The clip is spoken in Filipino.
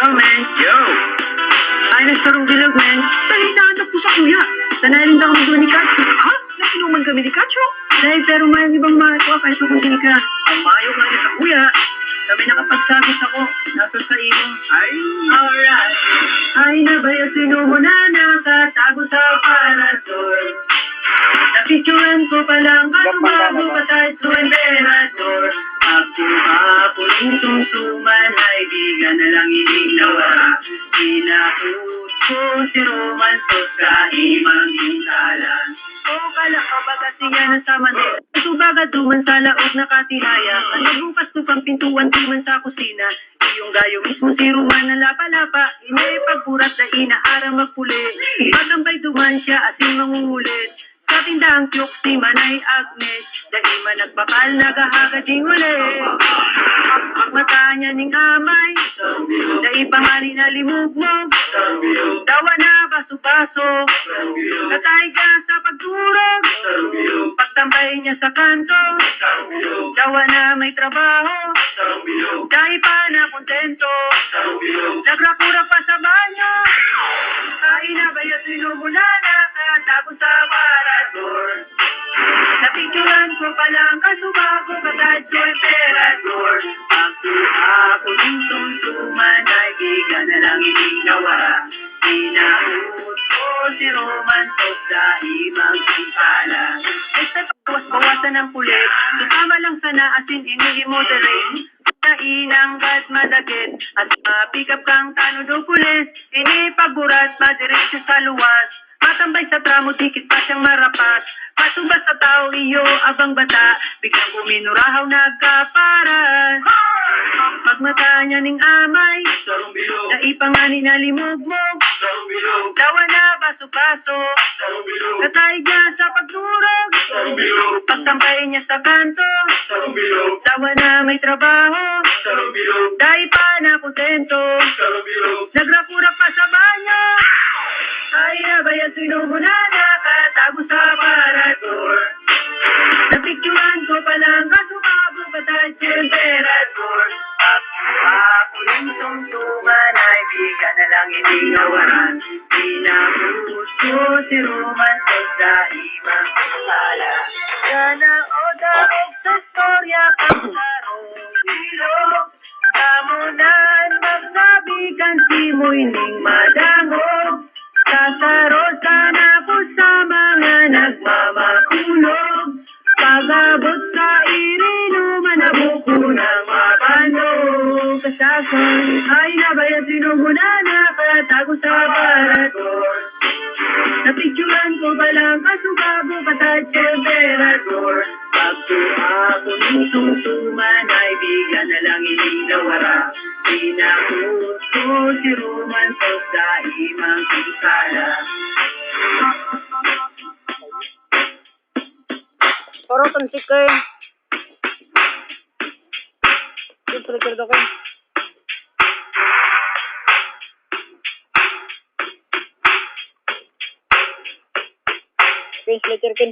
Oh, man. Yo! Ay, nagsarong bilog, man. Salitaan na po sa kuya. Sanayin daw ako ni Kacho. Ha? Nakinuman kami ni Kacho? Dahil pero may ibang mato kahit kung hindi ka. Ang mayo nga niya sa kuya. Sabi nakapagsagot ako. Nasa sa imo. Ay, alright. Ay, nabaya sino mo na nakatago sa parador. Napicturan ko palang bago patay sa emperador. Pagkuhapunin tungtuman ay bigan na lang inawara. Inahut ko si Roman to sa imang insalan. O kala ka baga siya na sa manila. Subaga duman sa laot na katilaya. Nagbukas ko pang pintuan duman sa kusina. Iyong gayo mismo si Roman na lapa-lapa. Inipagpurat na inaarang magpuli. Magambay duman siya asin mangungulit. Sa tindang tiyok si Manay Agnes. Daima nagbakal nagahagading ulit. Mata niya ning amay. Daipangani na limugmog. Dawa na baso-baso. Katay ka sa pagturog. Pagtambay niya sa kanto. Dawa na may trabaho. Dahil pa na kontento. Nagrapura pa sa banyo. Ay nabaya sinumula na. Katago sa parador. Napicturan ko palang kasubago katad sa emperador. Ako ng tumtuman ay bigan na lang inawara. Inahut ko si Roman to sa imang sipala. Basta bawas-bawasan ng kulit. Sumama lang sana asin ini-moderate. Inanggat madagit at mapikap kang tanod o pulis. Inipagburat madiretso sa luwas. Matambay sa tramo, dikit pa siyang marapas. Patubas sa tao iyo abang bata. Biglang kuminurahaw nagkaparas. Pagmata niya ning amay. Naipangani na limugmog. Dawa na baso-baso. Katay niya sa pagturog. Pagtampay niya sa kanto. Dawa na may trabaho. Dahil pa na kontento. Nagrapura pa sa banyo. Ay nabaya sinumuna nakatago sa parador. Napicturan ko palang kasumabo patay sa emperador. Ako ng tungtungan ay bigan na lang ininawaran. Pinahut ko si Roman to sa imang sala. Sana o daog sa storya pagsarong ilog. Kamunan magsabigan si mo'y ning madangog. Sasaro sana ko sa mga nagmamakulog. Pagabot sa irinuman na buko ng mabanog. Kasasan ay nabaya sinumuna nakatago sa parador. Napicturan ko palang kasugabo patay sa emperador. Pagkuha ko ng tungtuman ay bigan na lang inawara. Pinahut ko si Roman to sa imang sala. Parang tansik ka eh. Siyempre ka kayo. Pins letter kin.